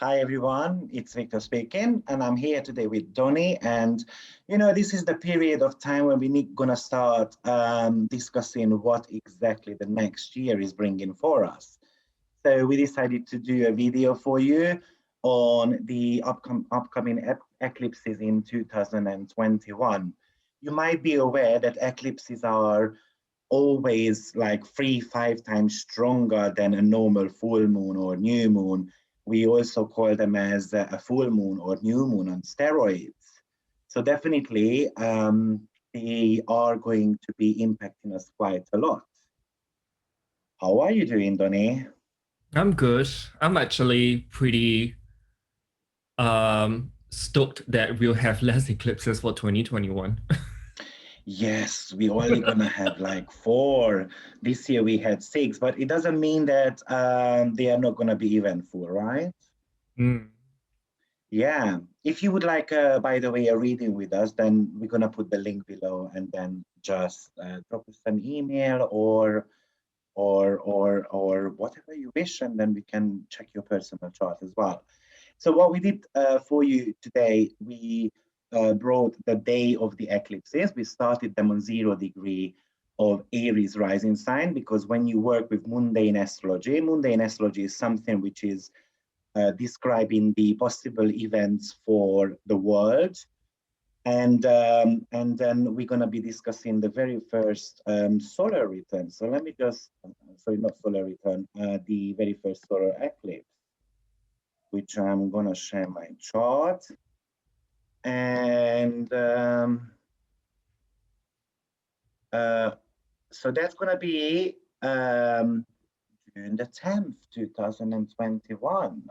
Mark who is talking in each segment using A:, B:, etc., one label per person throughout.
A: Hi everyone, it's Victor speaking, and I'm here today with Donny. And this is the period of time when we're gonna start discussing what exactly the next year is bringing for us. So we decided to do a video for you on the upcoming eclipses in 2021. You might be aware that eclipses are always like 3-5 times stronger than a normal full moon or new moon. We also call them as a full moon or new moon on steroids. So definitely they are going to be impacting us quite a lot. How are you doing, Donny?
B: I'm good. I'm actually pretty stoked that we'll have less eclipses for 2021.
A: Yes, we're only gonna have like 4. This year we had 6, but it doesn't mean that they are not gonna be eventful, right?
B: Mm.
A: Yeah, if you would like, by the way, a reading with us, then we're gonna put the link below, and then just drop us an email or whatever you wish, and then we can check your personal chart as well. So what we did for you today, we brought the day of the eclipses. We started them on 0 degree of Aries rising sign, because when you work with mundane astrology is something which is describing the possible events for the world. And then we're going to be discussing the very first solar return. So let me just, sorry, not solar return, the very first solar eclipse, which I'm going to share my chart. And so that's going to be June the 10th, 2021.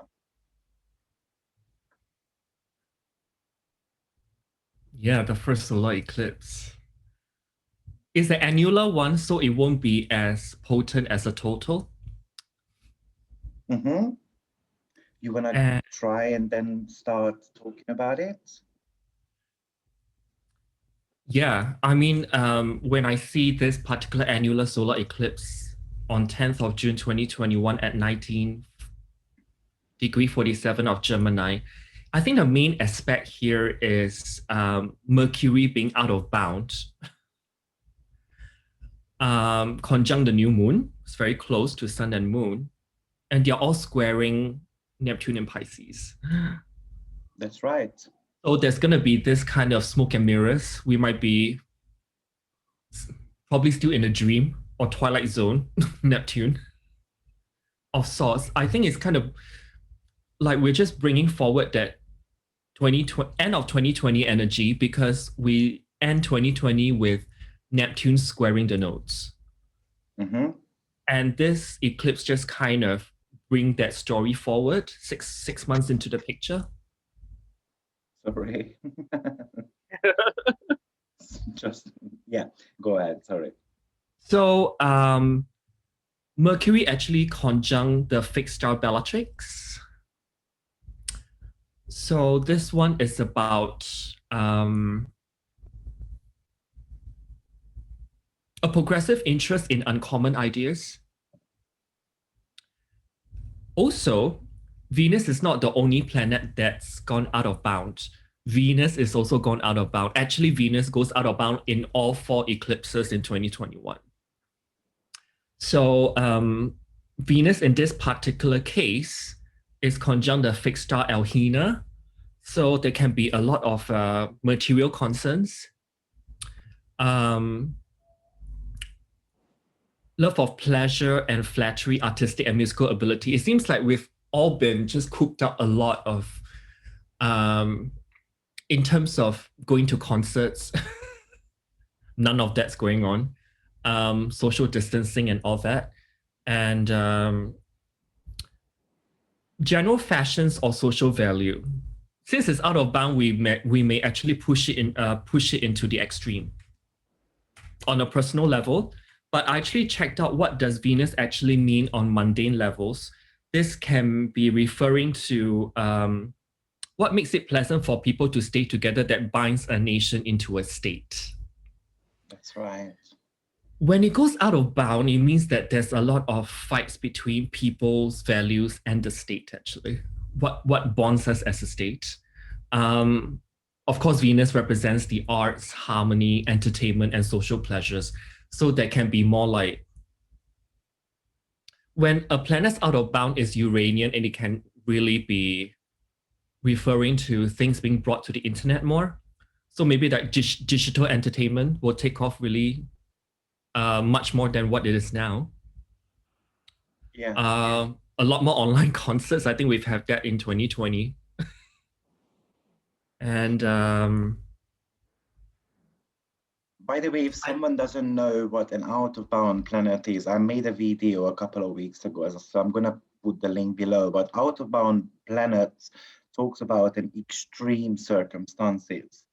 B: Yeah, the first solar eclipse. It's an annular one, so it won't be as potent as a total.
A: Mm-hmm. You want to
B: And
A: try and then start talking about it?
B: yeah, when I see this particular annular solar eclipse on 10th of June 2021 at 19 degree 47 of Gemini, I think the main aspect here is Mercury being out of bounds. Conjunct the new moon. It's very close to sun and moon. And they're all squaring Neptune and Pisces.
A: That's right.
B: So there's going to be this kind of smoke and mirrors. We might be probably still in a dream or twilight zone, Neptune of sorts. I think it's kind of like we're just bringing forward that 2020, end of 2020 energy, because we end 2020 with Neptune squaring the nodes.
A: Mm-hmm.
B: And this eclipse just kind of bring that story forward six months into the picture.
A: Sorry. Just, yeah, go ahead. Sorry.
B: So Mercury actually conjunct the fixed star Bellatrix. So this one is about a progressive interest in uncommon ideas. Also, Venus is not the only planet that's gone out of bounds. Venus is also gone out of bound. Actually, Venus goes out of bound in all 4 eclipses in 2021. So Venus in this particular case is conjunct the fixed star Alhina. So there can be a lot of material concerns. Love of pleasure and flattery, artistic and musical ability. It seems like we've all been just cooped up a lot of in terms of going to concerts. None of that's going on. Social distancing and all that. And general fashions or social value. Since it's out of bound, we may actually push it into the extreme on a personal level. But I actually checked out what does Venus actually mean on mundane levels. This can be referring to what makes it pleasant for people to stay together that binds a nation into a state.
A: That's right.
B: When it goes out of bound, it means that there's a lot of fights between people's values and the state, actually. what bonds us as a state. Of course, Venus represents the arts, harmony, entertainment, and social pleasures. So that can be more like when a planet's out of bound is Uranian, and it can really be referring to things being brought to the internet more. So maybe that digital entertainment will take off really much more than what it is now.
A: Yeah.
B: A lot more online concerts. I think we've had that in 2020. And
A: by the way, if someone doesn't know what an out-of-bound planet is, I made a video a couple of weeks ago, so I'm going to put the link below. But out-of-bound planets talks about an extreme circumstances.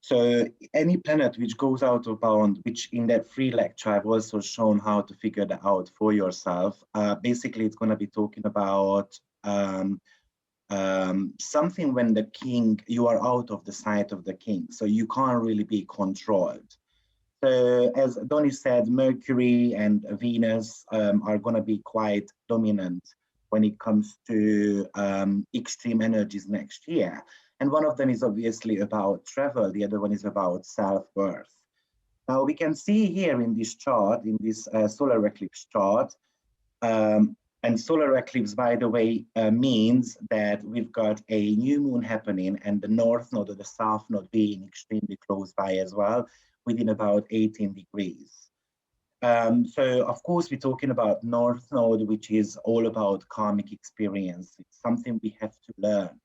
A: So any planet which goes out of bound, which in that free lecture I've also shown how to figure that out for yourself. Basically, it's going to be talking about something when the king, you are out of the sight of the king, so you can't really be controlled. So as Donny said, Mercury and Venus are going to be quite dominant when it comes to extreme energies next year. And one of them is obviously about travel. The other one is about self-worth. Now we can see here in this chart, in this solar eclipse chart, and solar eclipse, by the way, means that we've got a new moon happening and the north node or the south node being extremely close by as well, within about 18 degrees. So of course, we're talking about north node, which is all about karmic experience. It's something we have to learn.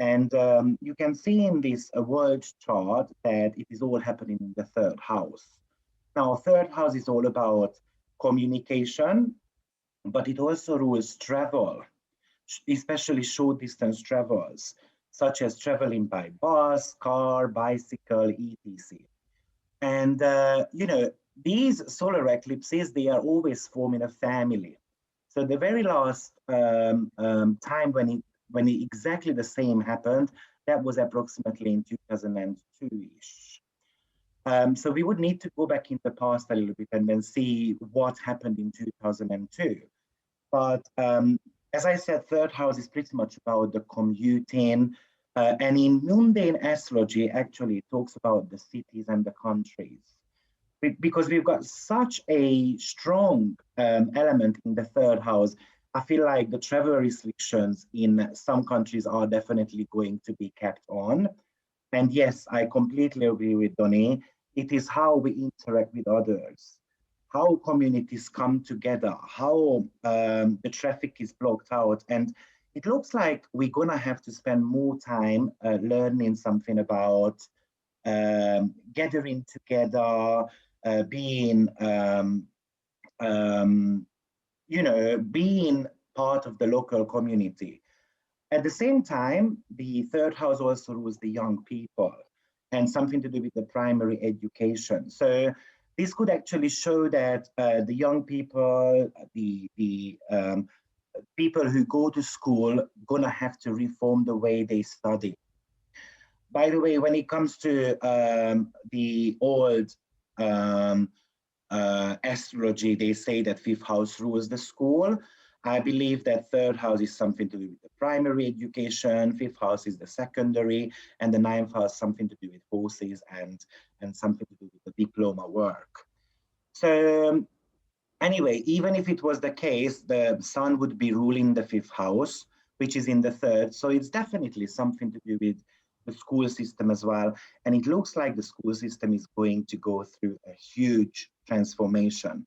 A: And you can see in this world chart that it is all happening in the third house. Now, third house is all about communication, but it also rules travel, especially short distance travels, such as traveling by bus, car, bicycle, etc. And, you know, these solar eclipses, they are always forming a family. So the very last time when exactly the same happened, that was approximately in 2002-ish. So we would need to go back in the past a little bit and then see what happened in 2002. But as I said, third house is pretty much about the commuting. And in mundane astrology, actually, it talks about the cities and the countries. Because we've got such a strong element in the third house, I feel like the travel restrictions in some countries are definitely going to be kept on. And yes, I completely agree with Donny. It is how we interact with others, how communities come together, how the traffic is blocked out. And it looks like we're going to have to spend more time learning something about gathering together, being you know, being part of the local community. At the same time, the third house also rules the young people and something to do with the primary education. So this could actually show that the young people, the people who go to school, gonna have to reform the way they study. By the way, when it comes to the old astrology, they say that fifth house rules the school. I believe that third house is something to do with the primary education, fifth house is the secondary, and the ninth house something to do with horses and something to do with the diploma work. So anyway, even if it was the case, the sun would be ruling the fifth house, which is in the third. So it's definitely something to do with the school system as well. And it looks like the school system is going to go through a huge transformation.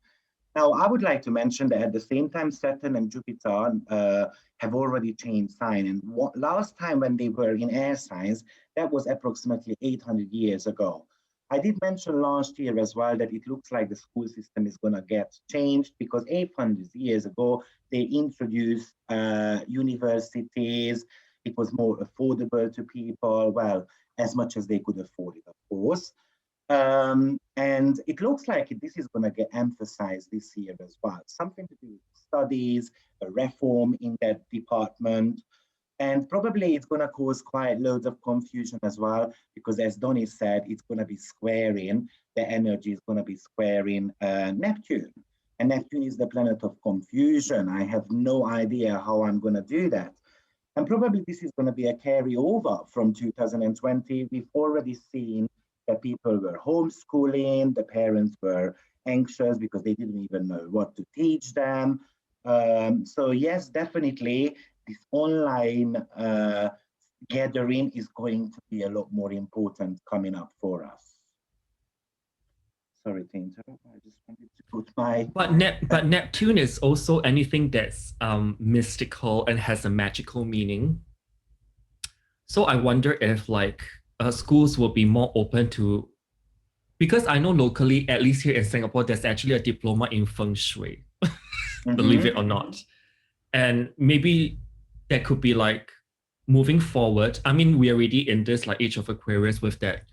A: Now, I would like to mention that at the same time, Saturn and Jupiter have already changed sign. And last time when they were in air signs, that was approximately 800 years ago. I did mention last year as well that it looks like the school system is going to get changed because 800 years ago, they introduced universities. It was more affordable to people, well, as much as they could afford it, of course. And it looks like this is going to get emphasized this year as well. Something to do with studies, a reform in that department. And probably it's going to cause quite loads of confusion as well, because as Donny said, it's going to be squaring, the energy is going to be squaring Neptune. And Neptune is the planet of confusion. I have no idea how I'm going to do that. And probably this is going to be a carryover from 2020. We've already seen that people were homeschooling, the parents were anxious because they didn't even know what to teach them. So yes, definitely this online gathering is going to be a lot more important coming up for us. Sorry to interrupt. I just wanted to put my.
B: But Neptune is also anything that's mystical and has a magical meaning. So I wonder if like schools will be more open to, because I know locally, at least here in Singapore, there's actually a diploma in feng shui, believe it or not. And maybe that could be like moving forward. I mean, we're already in this like age of Aquarius with that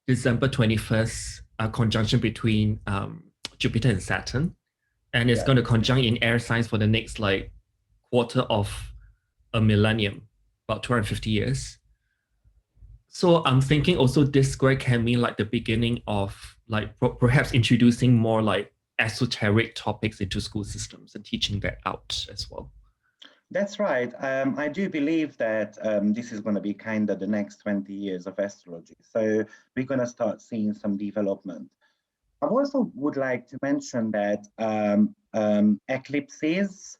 B: December 21st conjunction between Jupiter and Saturn. And it's going to conjunct in air signs for the next like quarter of a millennium, about 250 years. So I'm thinking also this square can mean like the beginning of like perhaps introducing more like esoteric topics into school systems and teaching that out as well.
A: That's right. I do believe that this is going to be kind of the next 20 years of astrology. So we're going to start seeing some development. I also would like to mention that eclipses,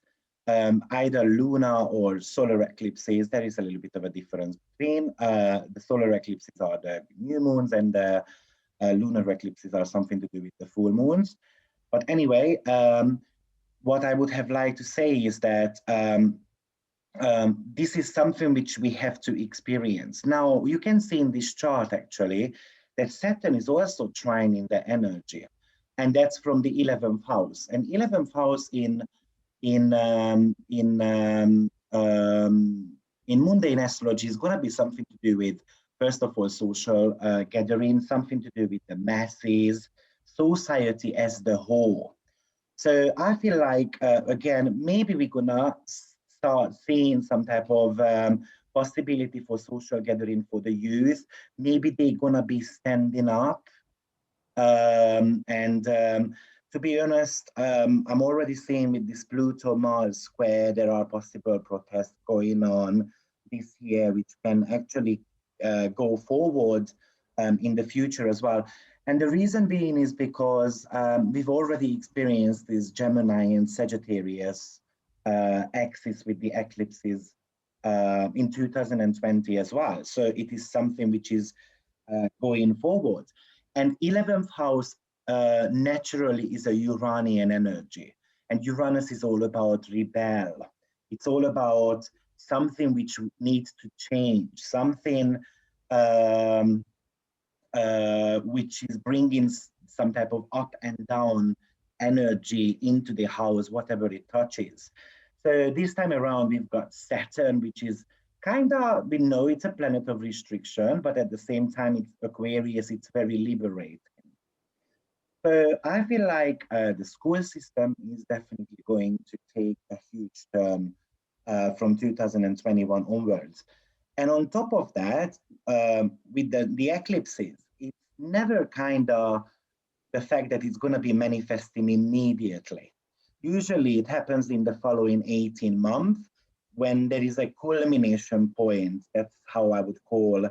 A: either lunar or solar eclipses, there is a little bit of a difference between. The solar eclipses are the new moons and the lunar eclipses are something to do with the full moons. But anyway, what I would have liked to say is that this is something which we have to experience. Now, you can see in this chart actually that Saturn is also trining the energy, and that's from the 11th house. And 11th house in mundane astrology is going to be something to do with, first of all, social gathering, something to do with the masses, society as the whole. So I feel like, again, maybe we're going to start seeing some type of possibility for social gathering for the youth. Maybe they're going to be standing up. To be honest, I'm already seeing with this Pluto-Mars square, there are possible protests going on this year, which can actually go forward in the future as well. And the reason being is because we've already experienced this Gemini and Sagittarius axis with the eclipses in 2020 as well. So it is something which is going forward. And 11th house naturally is a Uranian energy. And Uranus is all about rebel. It's all about something which needs to change, something which is bringing some type of up and down energy into the house, whatever it touches. So this time around, we've got Saturn, which is kind of, we know it's a planet of restriction, but at the same time, it's Aquarius, it's very liberating. So I feel like the school system is definitely going to take a huge turn from 2021 onwards. And on top of that, with the eclipses, it's never kind of the fact that it's going to be manifesting immediately. Usually it happens in the following 18 months when there is a culmination point. That's how I would call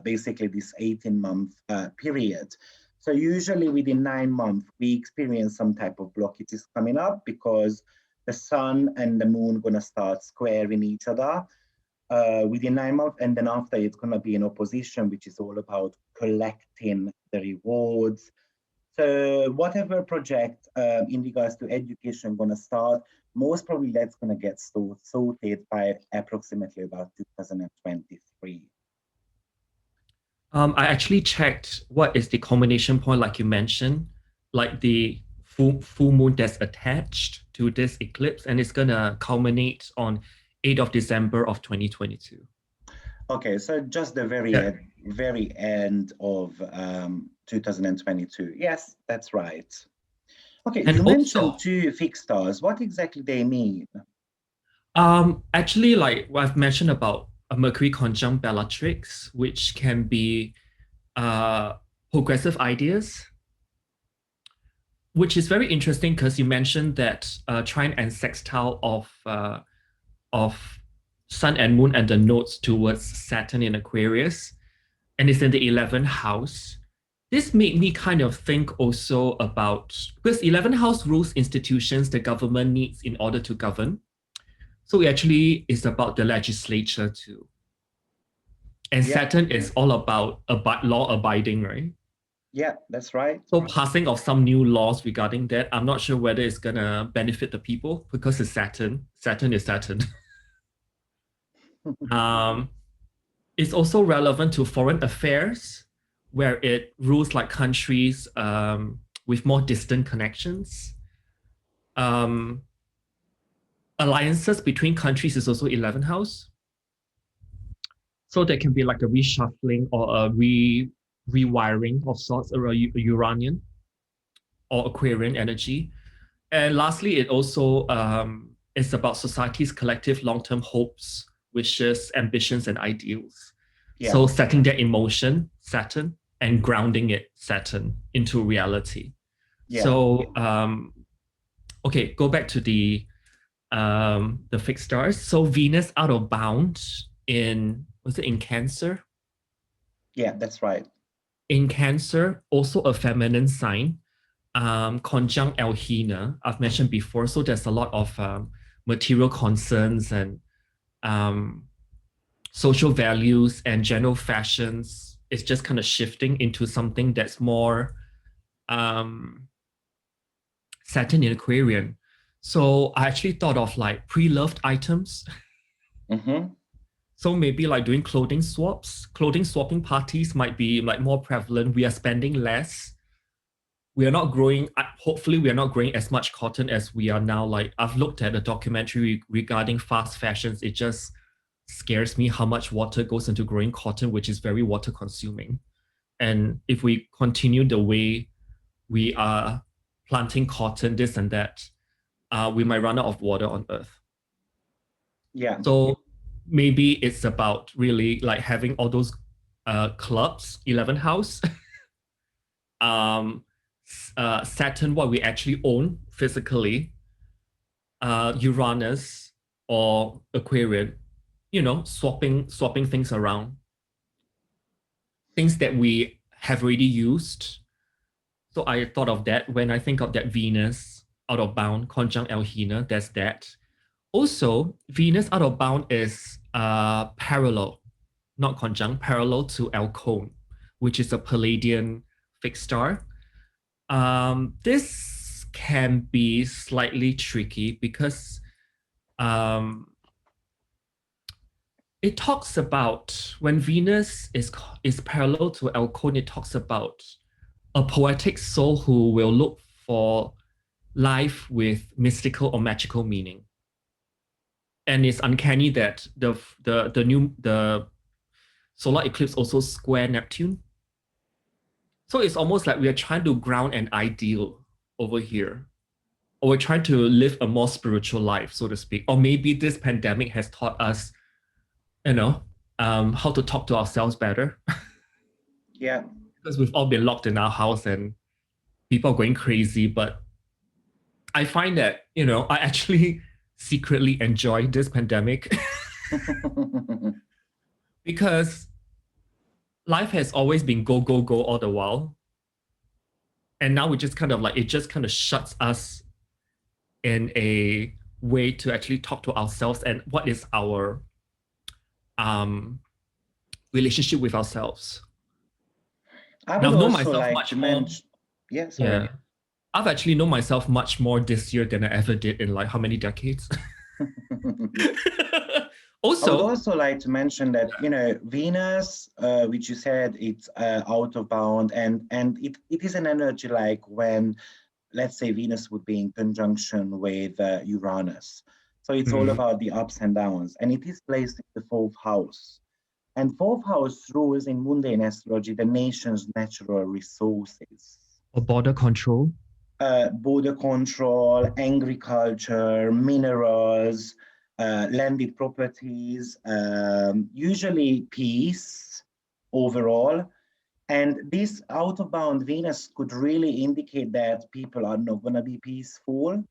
A: basically this 18-month period. So usually within 9 months, we experience some type of blockages coming up because the sun and the moon going to start squaring each other within 9 months. And then after it's going to be in opposition, which is all about collecting the rewards. So whatever project in regards to education going to start, most probably that's going to get sorted by approximately about 2023.
B: I actually checked what is the culmination point, like you mentioned, like the full moon that's attached to this eclipse, and it's going to culminate on 8th of December of 2022.
A: Okay, so just the very end of 2022. Yes, that's right. Okay, and you mentioned 2 fixed stars. What exactly they mean?
B: Actually, like what I've mentioned about a Mercury conjunct Bellatrix, which can be progressive ideas, which is very interesting because you mentioned that trine and sextile of Sun and Moon and the nodes towards Saturn in Aquarius, and it's in the 11th house. This made me kind of think also about, because 11th house rules institutions the government needs in order to govern. So it actually is about the legislature too. And
A: Yeah.
B: Saturn is all about law abiding, right?
A: Yeah, that's right.
B: So passing of some new laws regarding that, I'm not sure whether it's gonna benefit the people because it's Saturn. Saturn is Saturn. It's also relevant to foreign affairs, where it rules like countries with more distant connections. Alliances between countries is also 11th house. So there can be like a reshuffling or a rewiring of sorts around Uranian or Aquarian energy. And lastly, it also is about society's collective long-term hopes, wishes, ambitions, and ideals.
A: Yeah.
B: So setting that in motion, Saturn, and grounding it, Saturn, into reality.
A: Yeah.
B: So, okay, go back to the fixed stars. So Venus out of bound was it in Cancer?
A: Yeah, that's right.
B: In Cancer, also a feminine sign, conjunct Alhina, I've mentioned before. So there's a lot of material concerns and social values and general fashions. It's just kind of shifting into something that's more Saturn in Aquarian. So I actually thought of like pre-loved items.
A: Mm-hmm.
B: So maybe like doing clothing swapping parties might be like more prevalent. We are spending less. We are not growing, hopefully we are not growing as much cotton as we are now. Like I've looked at a documentary regarding fast fashions. It just scares me how much water goes into growing cotton, which is very water consuming. And if we continue the way we are planting cotton, this and that, we might run out of water on Earth.
A: Yeah.
B: So maybe it's about really like having all those clubs, 11th house, Saturn, what we actually own physically, Uranus or Aquarian, swapping things around, things that we have already used. So I thought of that when I think of that Venus out of bound, conjunct Alhina, there's that. Also, Venus out of bound is parallel, not conjunct, parallel to Alcone, which is a Palladian fixed star. This can be slightly tricky because it talks about when Venus is parallel to Alcone, it talks about a poetic soul who will look for life with mystical or magical meaning. And it's uncanny that the solar eclipse also square Neptune. So it's almost like we are trying to ground an ideal over here, or we're trying to live a more spiritual life, so to speak. Or maybe this pandemic has taught us, how to talk to ourselves better.
A: Yeah.
B: Because we've all been locked in our house and people are going crazy. But I find that, I actually secretly enjoy this pandemic because life has always been go, go, go all the while. And now we just kind of like, it just kind of shuts us in a way to actually talk to ourselves and what is our relationship with ourselves.
A: I would
B: Now, I've known
A: also
B: myself
A: like
B: much
A: to
B: more.
A: mention. Yeah, sorry.
B: Yeah. I've actually known myself much more this year than I ever did in like how many decades?
A: I would
B: Also,
A: also like to mention that, Venus, which you said it's out of bound, and it is an energy like when, let's say, Venus would be in conjunction with Uranus. So it's all about the ups and downs, and it is placed in the fourth house. And fourth house rules in mundane astrology the nation's natural resources.
B: border control.
A: Border control, agriculture, minerals, landed properties, usually peace overall. And this out of bound Venus could really indicate that people are not going to be peaceful.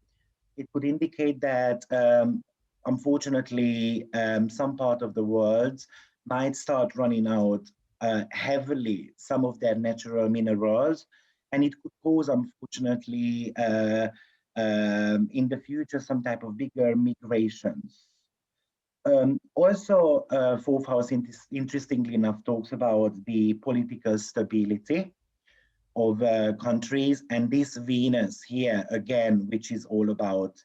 A: It could indicate that unfortunately, some part of the world might start running out heavily some of their natural minerals, and it could cause, unfortunately, in the future, some type of bigger migrations. Also, fourth house, interestingly enough, talks about the political stability of countries, and this Venus here again, which is all about,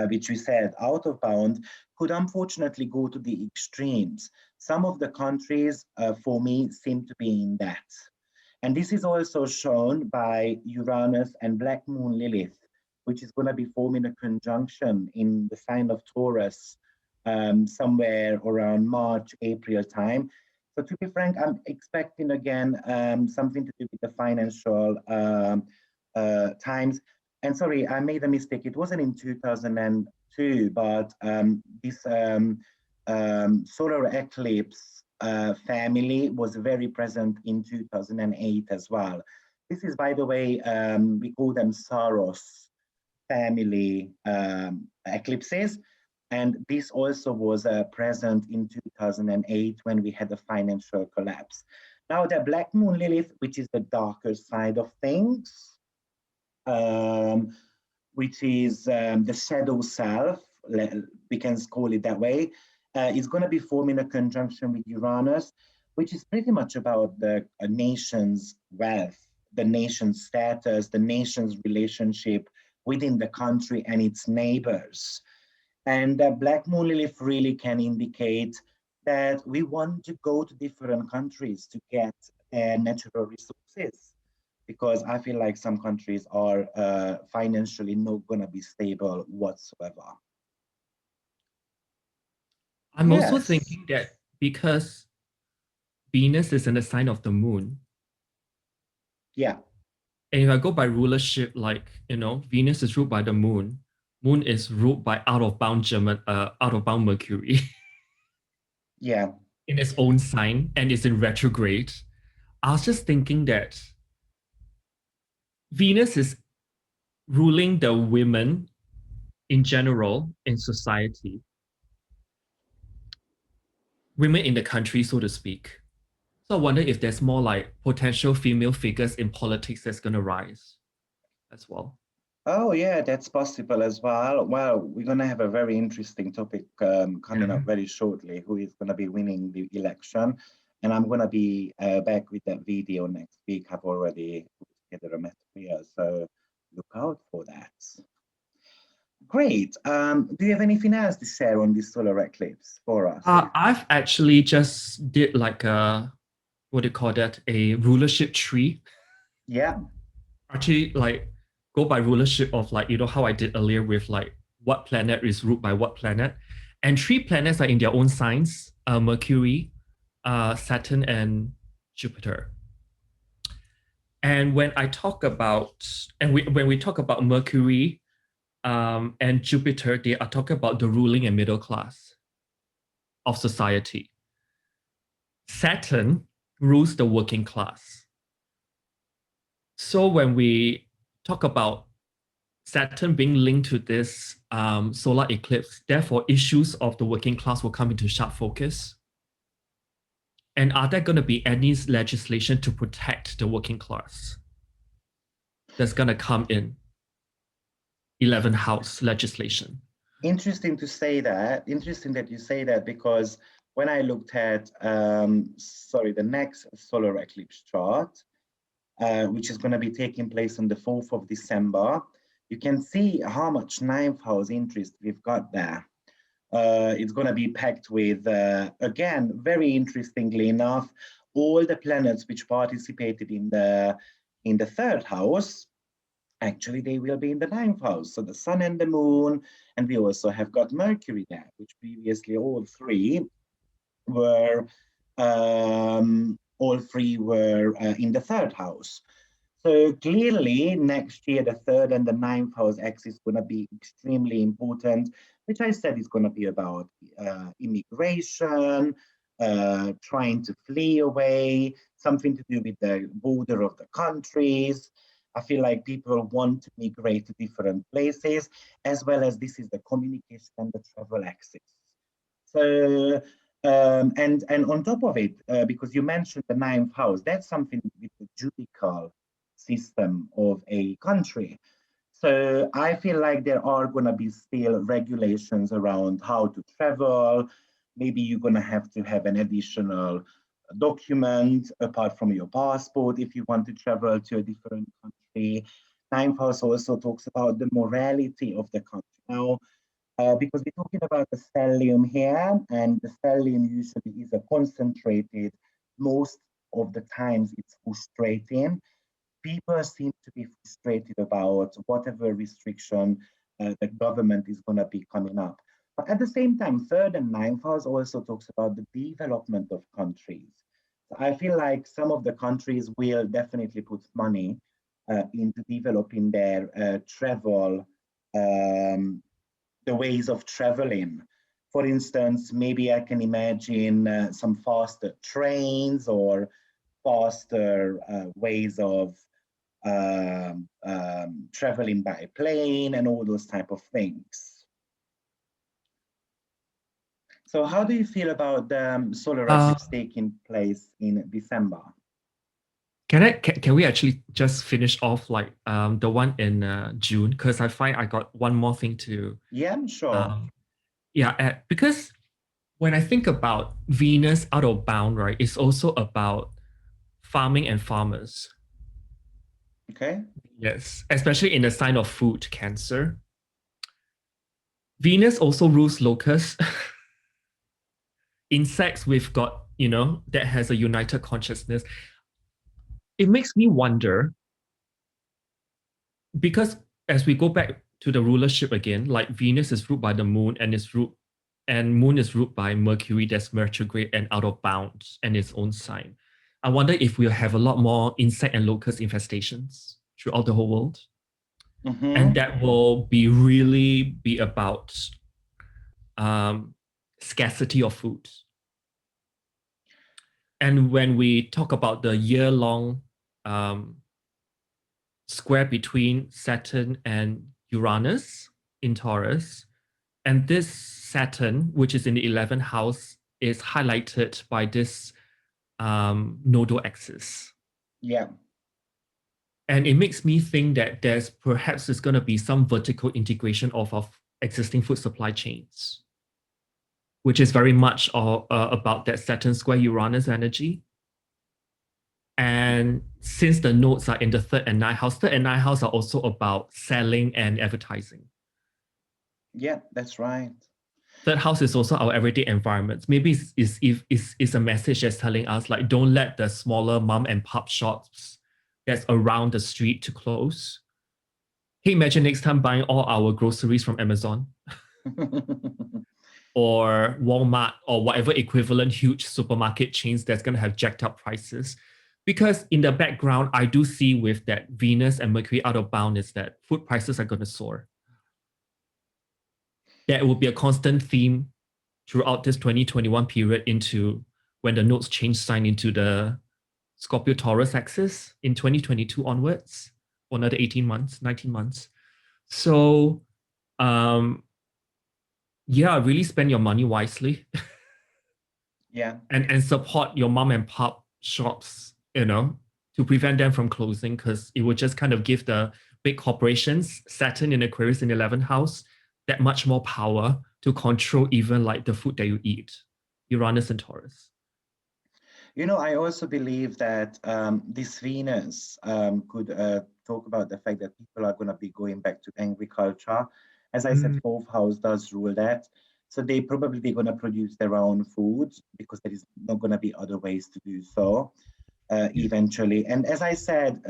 A: which we said out of bound, could unfortunately go to the extremes. Some of the countries, for me, seem to be in that. And this is also shown by Uranus and Black Moon Lilith, which is going to be forming a conjunction in the sign of Taurus somewhere around March, April time. So to be frank, I'm expecting again something to do with the financial times. And sorry, I made a mistake. It wasn't in 2002, but this solar eclipse family was very present in 2008 as well. This is, by the way, we call them Saros family eclipses. And this also was present in 2008 when we had a financial collapse. Now the Black Moon Lilith, which is the darker side of things, which is the shadow self, we can call it that way, is going to be forming a conjunction with Uranus, which is pretty much about the nation's wealth, the nation's status, the nation's relationship within the country and its neighbors. And Black Moon Lilith really can indicate that we want to go to different countries to get natural resources, because I feel like some countries are financially not going to be stable whatsoever.
B: I'm also
A: Yes.
B: thinking that because Venus is in the sign of the moon.
A: Yeah.
B: And if I go by rulership, like, Venus is ruled by the moon. Moon is ruled by out of bound Mercury.
A: Yeah.
B: In its own sign, and it's in retrograde. I was just thinking that Venus is ruling the women in general in society, women in the country, so to speak. So I wonder if there's more like potential female figures in politics that's going to rise as well.
A: Oh, yeah, that's possible as well. Well, we're going to have a very interesting topic coming up very shortly, who is going to be winning the election. And I'm going to be back with that video next week. I've already put together a material, so look out for that. Great. Do you have anything else to share on this solar eclipse for us?
B: I've actually just did like a, what do you call that? A rulership tree.
A: Yeah.
B: Actually, like go by rulership of like, how I did earlier with like what planet is ruled by what planet. And 3 planets are in their own signs, Mercury, Saturn, and Jupiter. And when I talk about, when we talk about Mercury and Jupiter, they are talking about the ruling and middle class of society. Saturn rules the working class. So when we talk about Saturn being linked to this solar eclipse, therefore issues of the working class will come into sharp focus. And are there going to be any legislation to protect the working class that's going to come in 11th house legislation?
A: Interesting to say that. Interesting that you say that, because when I looked at, the next solar eclipse chart, which is going to be taking place on the 4th of December, you can see how much 9th house interest we've got there. It's going to be packed with, again, very interestingly enough, all the planets which participated in the 3rd house. Actually, they will be in the 9th house. So the sun and the moon, and we also have got Mercury there, which previously all three were in the 3rd house. So clearly next year, the 3rd and the 9th house axis is going to be extremely important, which I said is going to be about immigration, trying to flee away, something to do with the border of the countries. I feel like people want to migrate to different places, as well as this is the communication and the travel access. So, and on top of it, because you mentioned the ninth house, that's something with the judicial system of a country. So I feel like there are going to be still regulations around how to travel. Maybe you're going to have an additional document apart from your passport if you want to travel to a different country. Ninth house also talks about the morality of the country. Now, because we're talking about the stellium here, and the stellium usually is a concentrated, most of the times it's frustrating. People seem to be frustrated about whatever restriction the government is going to be coming up. But at the same time, third and ninth house also talks about the development of countries. So I feel like some of the countries will definitely put money into developing their travel, the ways of traveling. For instance, maybe I can imagine some faster trains or faster ways of traveling by plane and all those type of things. So how do you feel about the solar eclipse taking place in December?
B: Can we actually just finish off like the one in June? Because I find I got one more thing to.
A: Yeah, sure.
B: Because when I think about Venus out of bound, right, it's also about farming and farmers.
A: Okay.
B: Yes, especially in the sign of food, Cancer. Venus also rules locusts. Insects we've got, that has a united consciousness. It makes me wonder, because as we go back to the rulership again, like Venus is ruled by the moon and moon is ruled by Mercury, that's retrograde and out of bounds and its own sign. I wonder if we'll have a lot more insect and locust infestations throughout the whole world.
A: Mm-hmm.
B: And that will really be about scarcity of food. And when we talk about the year-long square between Saturn and Uranus in Taurus, and this Saturn, which is in the 11th house, is highlighted by this nodal axis.
A: Yeah.
B: And it makes me think that there's going to be some vertical integration of existing food supply chains, which is very much about that Saturn square Uranus energy. And since the nodes are in the third and ninth house are also about selling and advertising.
A: Yeah, that's right.
B: Third house is also our everyday environment. Maybe it's a message that's telling us, like, don't let the smaller mom and pop shops that's around the street to close. Hey, imagine next time buying all our groceries from Amazon or Walmart or whatever equivalent huge supermarket chains that's going to have jacked up prices. Because in the background, I do see with that Venus and Mercury out of bound is that food prices are going to soar. That will be a constant theme throughout this 2021 period into when the nodes change sign into the Scorpio Taurus axis in 2022 onwards for another 18 months, 19 months. So, really spend your money wisely.
A: Yeah.
B: And support your mom and pop shops, to prevent them from closing, because it would just kind of give the big corporations, Saturn in Aquarius in the 11th house, that much more power to control even like the food that you eat, Uranus and Taurus.
A: I also believe that this Venus could talk about the fact that people are going to be going back to agriculture. As I said, fourth house does rule that. So they probably going to produce their own food because there is not going to be other ways to do so eventually. And as I said,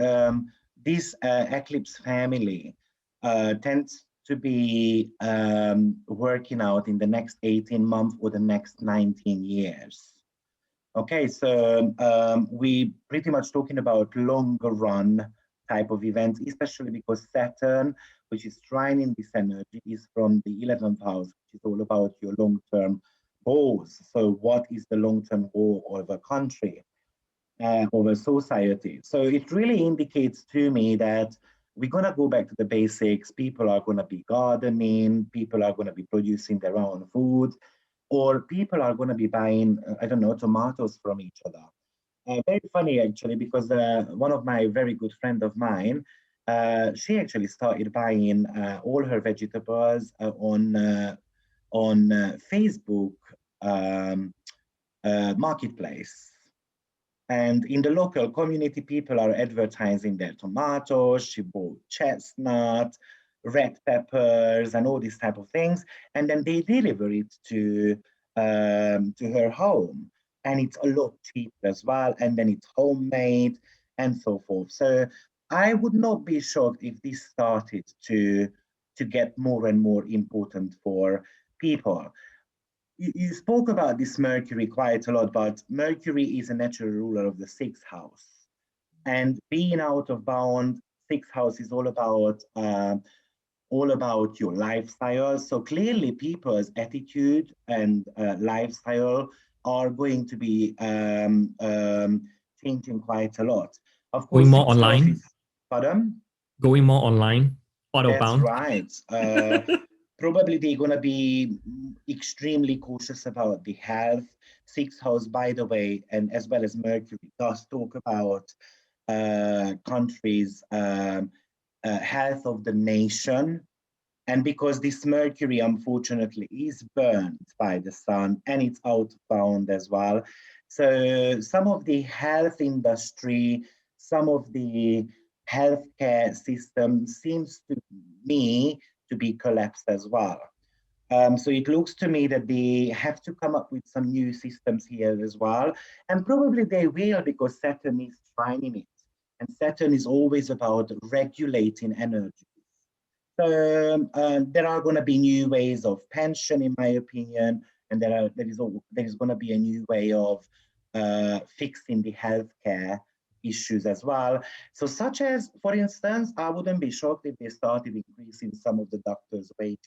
A: this eclipse family tends to be working out in the next 18 months or the next 19 years. Okay, so we pretty much talking about longer run type of events, especially because Saturn, which is trining this energy, is from the 11th house, which is all about your long-term goals. So what is the long-term goal of a country? of a society. So it really indicates to me that we're going to go back to the basics. People are going to be gardening, people are going to be producing their own food, or people are going to be buying, I don't know, tomatoes from each other. Very funny actually, because one of my very good friend of mine, she actually started buying all her vegetables on Facebook um, marketplace. And in the local community, people are advertising their tomatoes. She bought chestnut, red peppers, and all these type of things. And then they deliver it to her home. And it's a lot cheaper as well. And then it's homemade and so forth. So I would not be shocked if this started to get more and more important for people. You spoke about this Mercury quite a lot, but Mercury is a natural ruler of the sixth house. And being out of bound, sixth house is all about your lifestyle. So clearly, people's attitude and lifestyle are going to be changing quite a lot. Of course,
B: Going more
A: sixth house
B: online.
A: is, pardon?
B: Going more online.
A: That's
B: Autobound.
A: right. Probably they're going to be extremely cautious about the health. Sixth house, by the way, and as well as Mercury, does talk about countries' health of the nation. And because this Mercury, unfortunately, is burned by the sun and it's outbound as well. So some of the health industry, some of the healthcare system seems to me to be collapsed as well. So it looks to me that they have to come up with some new systems here as well. And probably they will, because Saturn is trining it. And Saturn is always about regulating energy. So there are going to be new ways of pension, in my opinion, and there is going to be a new way of fixing the healthcare issues as well. So, such as, for instance, I wouldn't be shocked if they started increasing some of the doctors' wages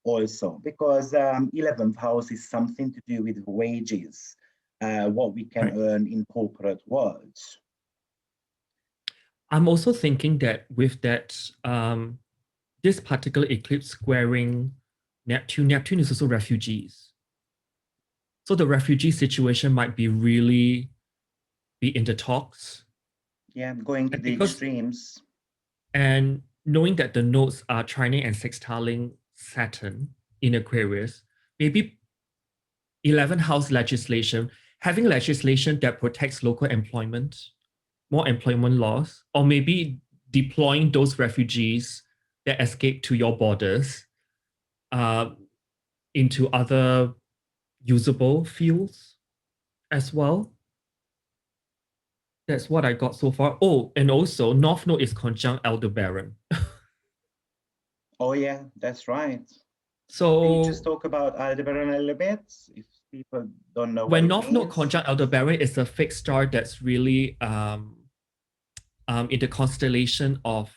A: also, because 11th house is something to do with wages, what we can earn in corporate world.
B: I'm also thinking that with that, this particular eclipse squaring Neptune is also refugees. So the refugee situation might be really be in the talks.
A: Yeah, going to the extremes.
B: And knowing that the nodes are trining and sextiling Saturn in Aquarius, maybe 11th house legislation, having legislation that protects local employment, more employment laws, or maybe deploying those refugees that escape to your borders into other usable fields as well. That's what I got so far. Oh, and also North Node is conjunct Aldebaran.
A: Oh yeah, that's right.
B: So
A: can you just talk about Aldebaran a little bit, if people don't know
B: when North Node conjunct Aldebaran is a fixed star that's really in the constellation of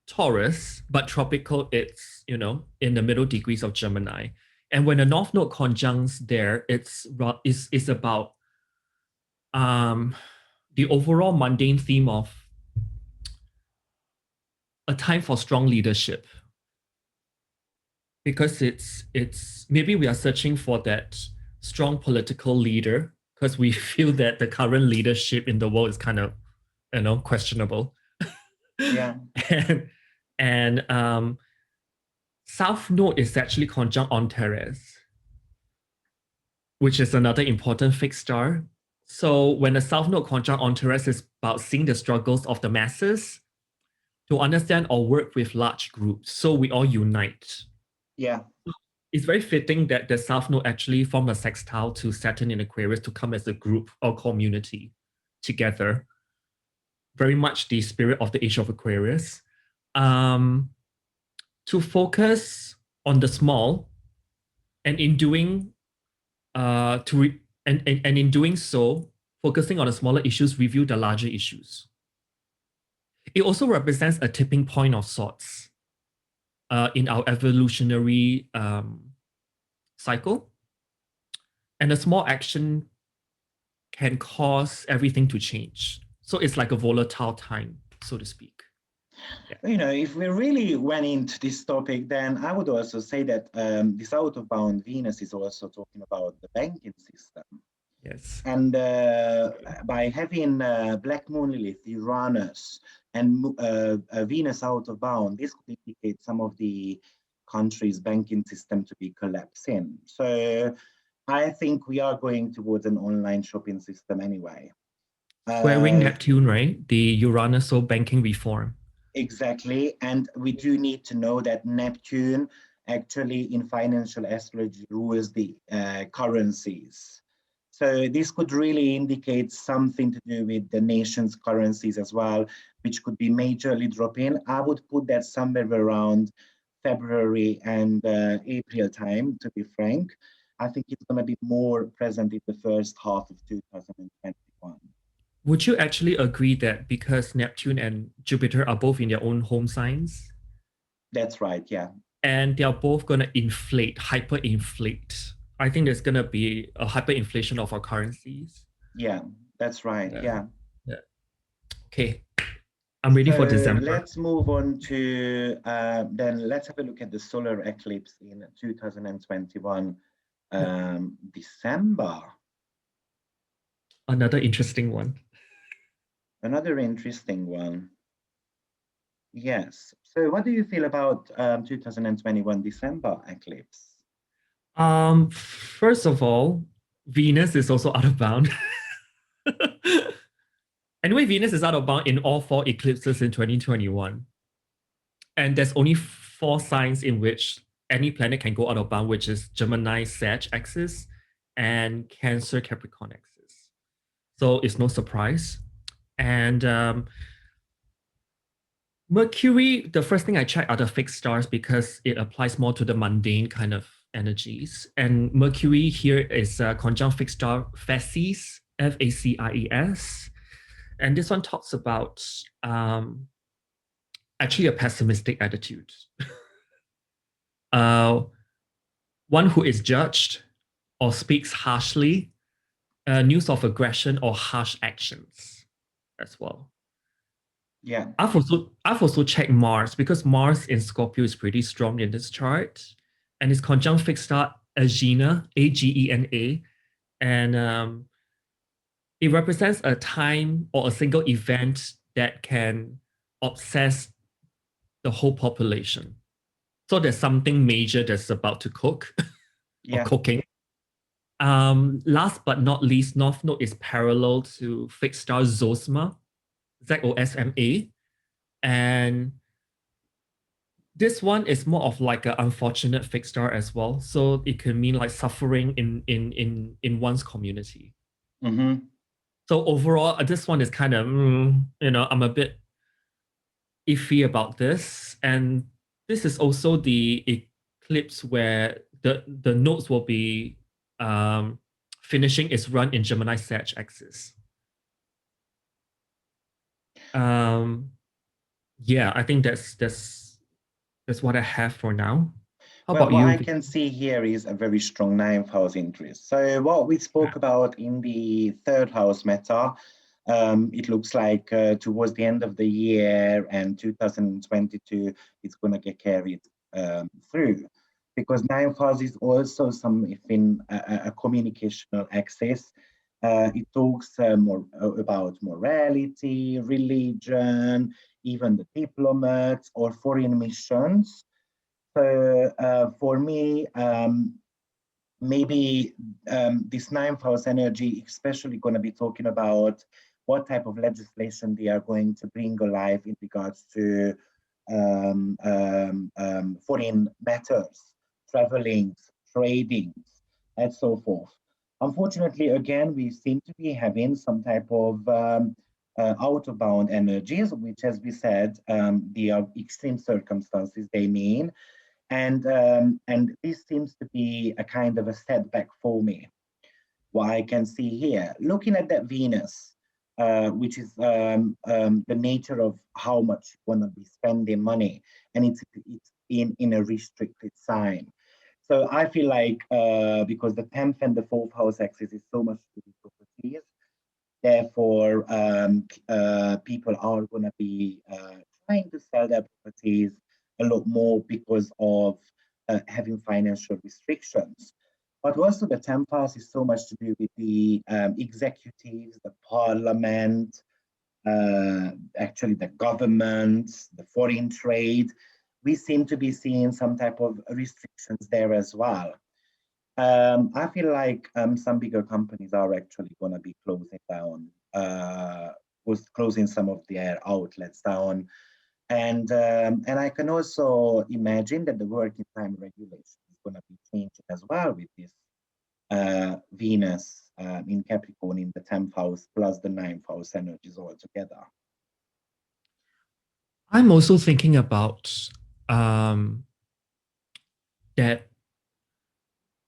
B: Taurus, but tropical, it's, in the middle degrees of Gemini. And when the North Node conjuncts there, it's about the overall mundane theme of a time for strong leadership. Because it's maybe we are searching for that strong political leader, because we feel that the current leadership in the world is kind of, questionable.
A: Yeah.
B: and South Node is actually conjunct Antares, which is another important fixed star. So when the South Node conjunct Antares is about seeing the struggles of the masses to understand or work with large groups, so we all unite.
A: Yeah.
B: It's very fitting that the South Node actually formed a sextile to Saturn in Aquarius to come as a group or community together. Very much the spirit of the age of Aquarius. To focus on the small, and in doing in doing so, focusing on the smaller issues, review the larger issues. It also represents a tipping point of sorts in our evolutionary cycle. And a small action can cause everything to change. So it's like a volatile time, so to speak.
A: You know, if we really went into this topic, then I would also say that this out of bound Venus is also talking about the banking system.
B: Yes.
A: And by having Black Moon Lilith, Uranus, and Venus out of bound, this could indicate some of the country's banking system to be collapsing. So I think we are going towards an online shopping system anyway.
B: Squaring Neptune, right? The Uranus banking reform.
A: Exactly. And we do need to know that Neptune actually in financial astrology rules the currencies. So this could really indicate something to do with the nation's currencies as well, which could be majorly dropping. I would put that somewhere around February and April time, to be frank. I think it's going to be more present in the first half of 2021.
B: Would you actually agree that because Neptune and Jupiter are both in their own home signs?
A: That's right, yeah.
B: And they are both going to inflate, hyperinflate. I think there's going to be a hyperinflation of our currencies.
A: Yeah, that's right, yeah.
B: Okay, I'm ready for December.
A: Let's move on to, then let's have a look at the solar eclipse in 2021, December.
B: Another interesting one.
A: Another interesting one. Yes. So what do you feel about 2021 December eclipse?
B: First of all, Venus is also out of bound. Anyway, Venus is out of bound in all 4 eclipses in 2021. And there's only 4 signs in which any planet can go out of bound, which is Gemini Sag axis and Cancer Capricorn axis. So it's no surprise. And Mercury, the first thing I check are the fixed stars because it applies more to the mundane kind of energies. And Mercury here is conjunct fixed star Facies, Facies. And this one talks about actually a pessimistic attitude. One who is judged or speaks harshly, news of aggression or harsh actions as well.
A: Yeah.
B: I've also checked Mars because Mars in Scorpio is pretty strong in this chart, and it's conjunct fixed star Agena, Agena, and it represents a time or a single event that can obsess the whole population. So there's something major that's about to cook or cooking. Last but not least, North Node is parallel to fixed star Zosma, Zosma, and this one is more of like an unfortunate fixed star as well. So it can mean like suffering in one's community.
A: Mm-hmm.
B: So overall, this one is kind of, I'm a bit iffy about this. And this is also the eclipse where the nodes will be finishing its run in Gemini Sag axis. Yeah, I think that's what I have for now. How about
A: what
B: you?
A: I can see here is a very strong 9th house interest. So what we spoke about in the 3rd house meta, it looks like towards the end of the year and 2022, it's going to get carried through. Because 9th house is also something, a communicational axis. It talks more about morality, religion, even the diplomats or foreign missions. So for me, maybe this 9th house energy, especially going to be talking about what type of legislation they are going to bring alive in regards to foreign matters, traveling, trading, and so forth. Unfortunately, again, we seem to be having some type of out-of-bound energies, which, as we said, they are extreme circumstances, they mean. And this seems to be a kind of a setback for me. What I can see here, looking at that Venus, which is the nature of how much you want to be spending money, and it's in a restricted sign. So I feel like because the 10th and the 4th house axis is so much to do properties, Therefore, people are going to be trying to sell their properties a lot more because of having financial restrictions. But also the 10th house is so much to do with the executives, the parliament, actually the government, the foreign trade. We seem to be seeing some type of restrictions there as well. I feel like some bigger companies are actually going to be closing down, was closing some of their outlets down, and I can also imagine that the working time regulation is going to be changing as well with this Venus in Capricorn in the 10th house plus the 9th house energies all together.
B: I'm also thinking about that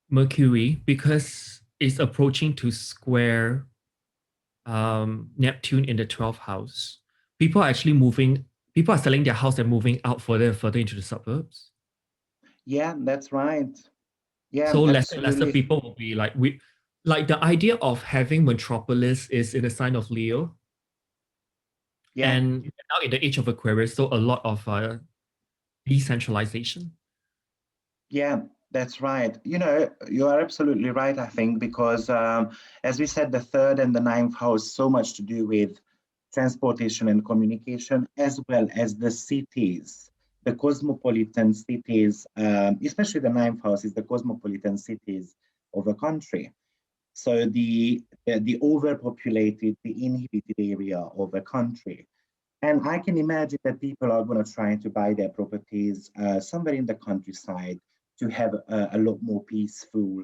B: Mercury, because it's approaching to square Neptune in the 12th house. People are actually moving, people are selling their house and moving out further and further into the suburbs.
A: Yeah, that's right. Yeah,
B: So lesser and lesser
A: absolutely.
B: people will be like the idea of having metropolis is in the sign of Leo.
A: Yeah,
B: And now in the age of Aquarius, so a lot of decentralization.
A: yeah, that's right. You know, you are absolutely right, I think, because as we said, the 3rd and the 9th house, so much to do with transportation and communication, as well as the cities, the cosmopolitan cities, especially the 9th house is the cosmopolitan cities of a country. So the overpopulated, the inhabited area of a country. And I can imagine that people are going to try to buy their properties somewhere in the countryside to have a lot more peaceful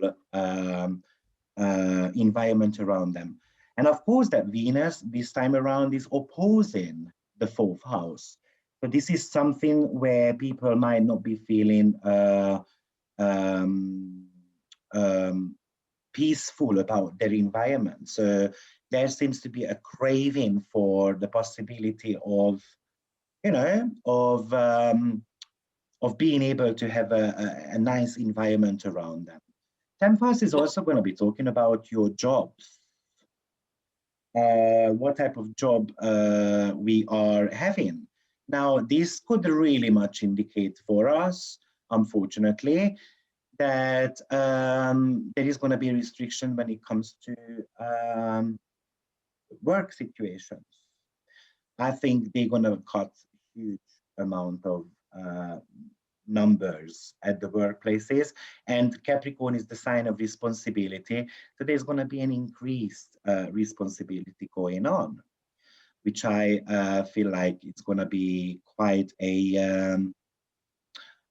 A: environment around them. And of course, that Venus this time around is opposing the 4th house. So this is something where people might not be feeling um, um, peaceful about their environment. So there seems to be a craving for the possibility of, you know, of being able to have a nice environment around them. 10th house is also going to be talking about your jobs, what type of job we are having. Now, this could really much indicate for us, unfortunately, that there is going to be a restriction when it comes to work situations. I think they're going to cut huge amount of numbers at the workplaces, and Capricorn is the sign of responsibility. So there's going to be an increased responsibility going on, which I feel like it's going to be quite a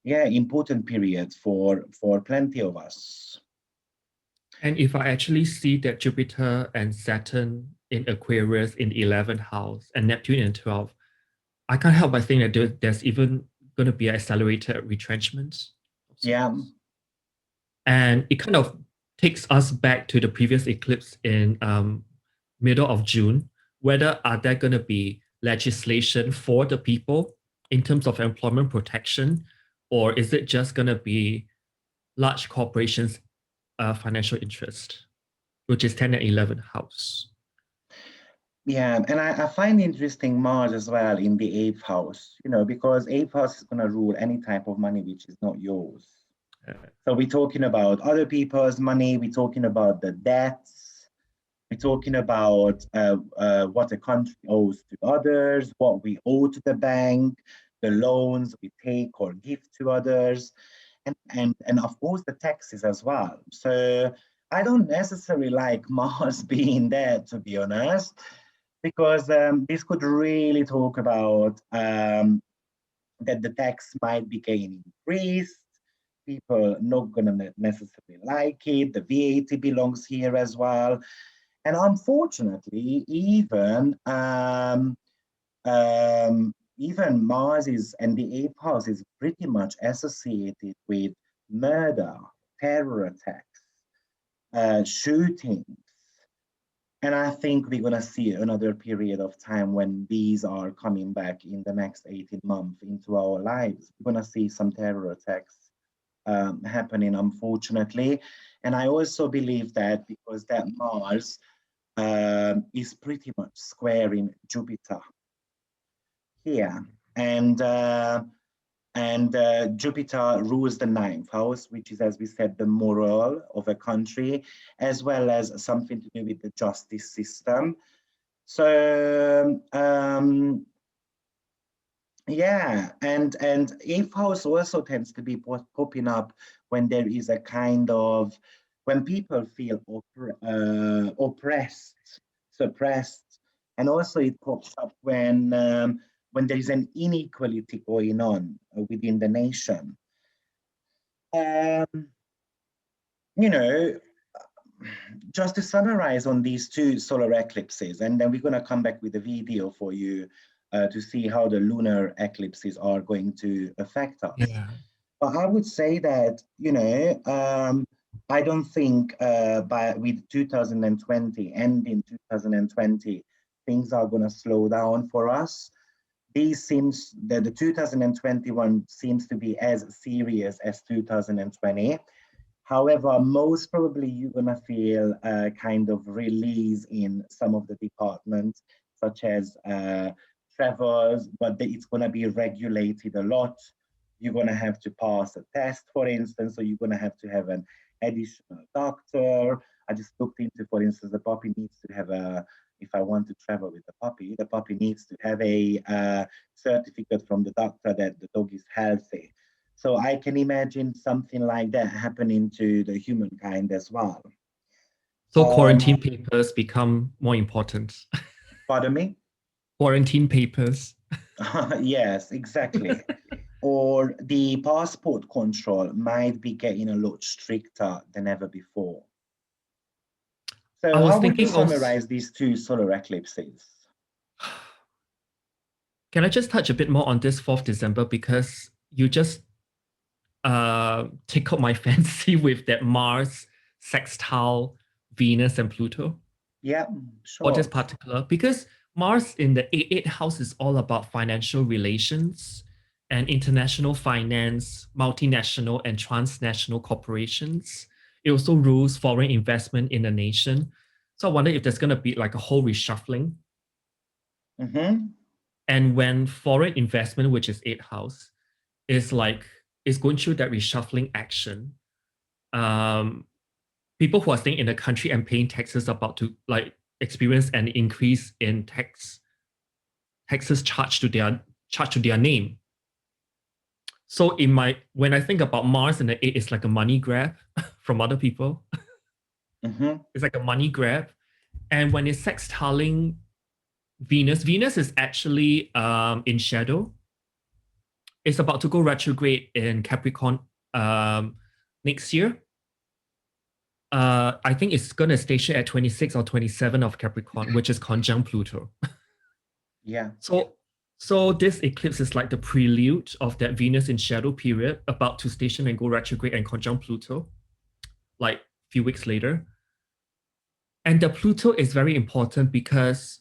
A: yeah, important period for plenty of us.
B: And if I actually see that Jupiter and Saturn in Aquarius in the 11th house and Neptune in 12th, I can't help but think that there's even going to be an accelerated retrenchment.
A: Yeah,
B: And it kind of takes us back to the previous eclipse in middle of June. Whether are there going to be legislation for the people in terms of employment protection, or is it just going to be large corporations' financial interest, which is 10 and 11 house?
A: yeah, and I find interesting Mars as well in the 8th house, you know, because 8th house is going to rule any type of money which is not yours. So we're talking about other people's money, we're talking about the debts, we're talking about what a country owes to others, what we owe to the bank, the loans we take or give to others, and of course the taxes as well. So I don't necessarily like Mars being there, to be honest, because this could really talk about that the tax might be getting increased. People not going to necessarily like it. The VAT belongs here as well. And unfortunately, even Mars is, and the 8th house is pretty much associated with murder, terror attacks, shootings. And I think we're going to see another period of time when these are coming back in the next 18 months into our lives. We're going to see some terror attacks happening, unfortunately. And I also believe that because that Mars is pretty much squaring Jupiter here. And Jupiter rules the ninth house, which is, as we said, the moral of a country, as well as something to do with the justice system. So yeah, and eighth house also tends to be popping up when there is a kind of, when people feel oppressed, suppressed, and also it pops up when there is an inequality going on within the nation. You know, just to summarize on these two solar eclipses, and then we're going to come back with a video for you to see how the lunar eclipses are going to affect us.
B: Yeah.
A: But I would say that, you know, I don't think with 2020, ending 2020, things are going to slow down for us. The 2021 seems to be as serious as 2020. However, most probably you're going to feel a kind of release in some of the departments, such as travels, but it's going to be regulated a lot. You're going to have to pass a test, for instance, so you're going to have an additional doctor. I just looked into, for instance, the puppy needs to have if I want to travel with the puppy needs to have a certificate from the doctor that the dog is healthy. So I can imagine something like that happening to the humankind as well.
B: So quarantine papers become more important.
A: Pardon me?
B: Quarantine papers.
A: Yes, exactly. Or the passport control might be getting a lot stricter than ever before. So how would you summarize these two solar eclipses?
B: Can I just touch a bit more on this 4th December, because you just tickled my fancy with that Mars sextile Venus and Pluto.
A: Yeah, sure.
B: For this particular, because Mars in the 8th house is all about financial relations and international finance, multinational and transnational corporations. It also rules foreign investment in the nation. So I wonder if there's going to be like a whole reshuffling.
A: Mm-hmm.
B: And when foreign investment, which is 8th house, is going through that reshuffling action, people who are staying in the country and paying taxes are about to like experience an increase in taxes charged to their name. So when I think about Mars in the 8th, it's like a money grab from other people.
A: Mm-hmm.
B: It's like a money grab. And when it's sextiling Venus is actually in shadow. It's about to go retrograde in Capricorn next year. I think it's going to station at 26 or 27 of Capricorn, which is conjunct Pluto.
A: Yeah.
B: So this eclipse is like the prelude of that Venus in shadow period, about to station and go retrograde and conjunct Pluto, like a few weeks later. And the Pluto is very important because,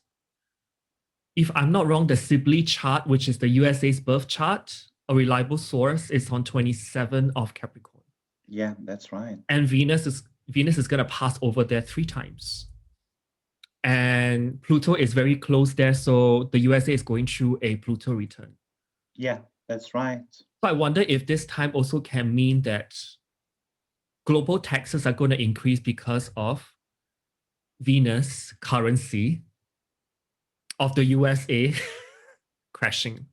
B: if I'm not wrong, the Sibley chart, which is the USA's birth chart, a reliable source, is on 27 of Capricorn.
A: Yeah, that's right.
B: And Venus is going to pass over there 3 times. And Pluto is very close there, so the USA is going through a Pluto return.
A: Yeah, that's right.
B: So I wonder if this time also can mean that global taxes are going to increase because of Venus currency of the USA crashing.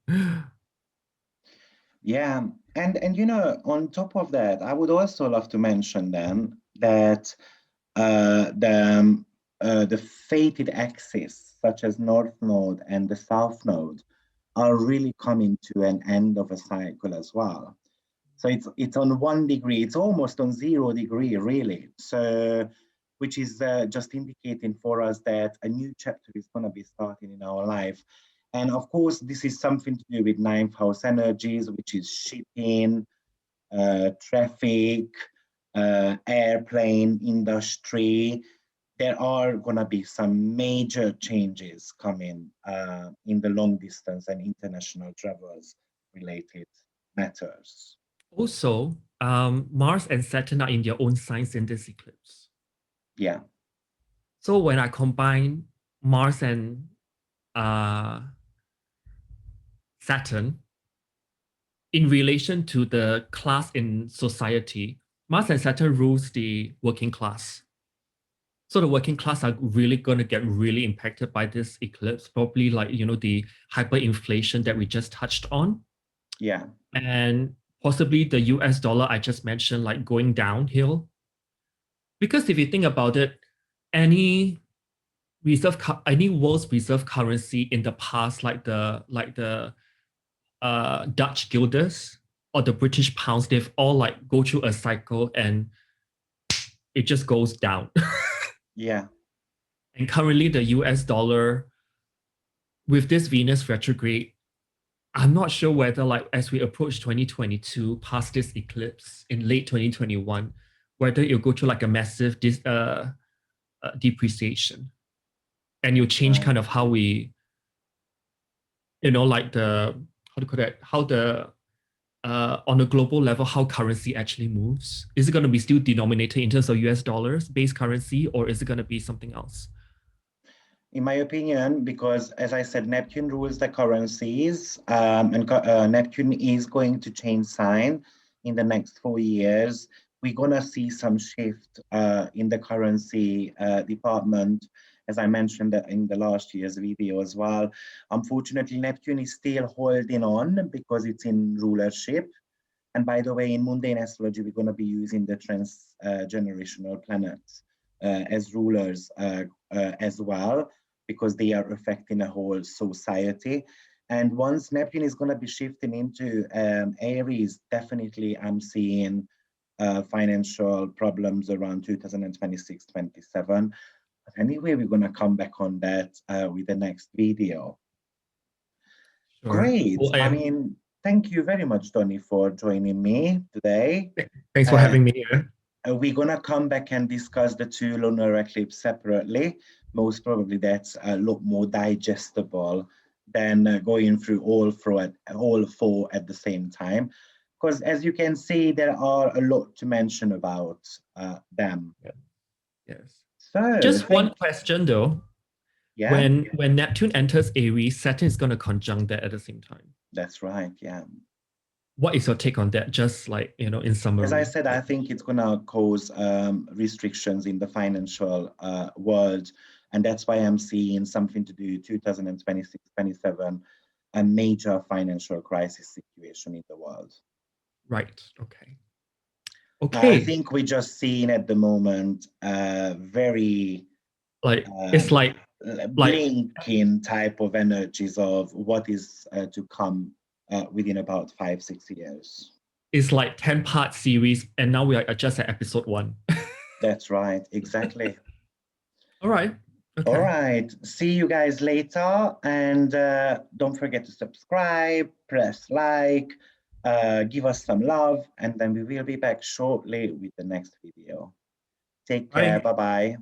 A: Yeah, and you know, on top of that, I would also love to mention then that the fated axis, such as North Node and the South Node, are really coming to an end of a cycle as well. So it's on 1 degree, it's almost on 0 degree, really. So, which is just indicating for us that a new chapter is going to be starting in our life. And of course, this is something to do with 9th house energies, which is shipping, traffic, airplane industry. There are going to be some major changes coming in the long distance and international travels related matters.
B: Also, Mars and Saturn are in their own signs in this eclipse.
A: Yeah.
B: So when I combine Mars and Saturn in relation to the class in society, Mars and Saturn rules the working class. So the working class are really going to get really impacted by this eclipse, probably like, the hyperinflation that we just touched on.
A: Yeah.
B: And possibly the US dollar I just mentioned, like going downhill. Because if you think about it, any world's reserve currency in the past, like the Dutch guilders or the British pounds, they've all like go through a cycle and it just goes down.
A: Yeah.
B: And currently the US dollar with this Venus retrograde, I'm not sure whether like as we approach 2022 past this eclipse in late 2021, whether it'll go through like a massive depreciation. And you'll change kind of how we, like how to call it, how the on a global level, how currency actually moves. Is it going to be still denominated in terms of US dollars base currency, or is it going to be something else?
A: In my opinion, because as I said, Neptune rules the currencies, and Neptune is going to change sign in the next 4 years. We're gonna see some shift in the currency department, as I mentioned in the last year's video as well. Unfortunately, Neptune is still holding on because it's in rulership. And by the way, in mundane astrology, we're going to be using the transgenerational planets as rulers as well, because they are affecting a whole society. And once Neptune is going to be shifting into Aries, definitely I'm seeing financial problems around 2026, 27. But anyway, we're going to come back on that with the next video. Sure. Great. Well, I mean, thank you very much, Donny, for joining me today.
B: Thanks for having me here.
A: We're going to come back and discuss the two lunar eclipses separately. Most probably that's a lot more digestible than going through all four at the same time. Because as you can see, there are a lot to mention about them.
B: Yeah. Yes. So just one question though. Yeah. When Neptune enters Aries, Saturn is going to conjunct that at the same time.
A: That's right. Yeah.
B: What is your take on that? Just like, in summary.
A: As I said, I think it's going to cause restrictions in the financial world. And that's why I'm seeing something to do 2026, 27, a major financial crisis situation in the world.
B: Right. Okay. Okay.
A: I think we're just seeing at the moment very
B: like it's like
A: blinking type of energies of what is to come within about 5-6 years.
B: It's like 10-part series, and now we are just at episode 1.
A: That's right, exactly.
B: All right. Okay.
A: All right. See you guys later, and don't forget to subscribe, press like, give us some love, and then we will be back shortly with the next video. Take care. Bye-bye.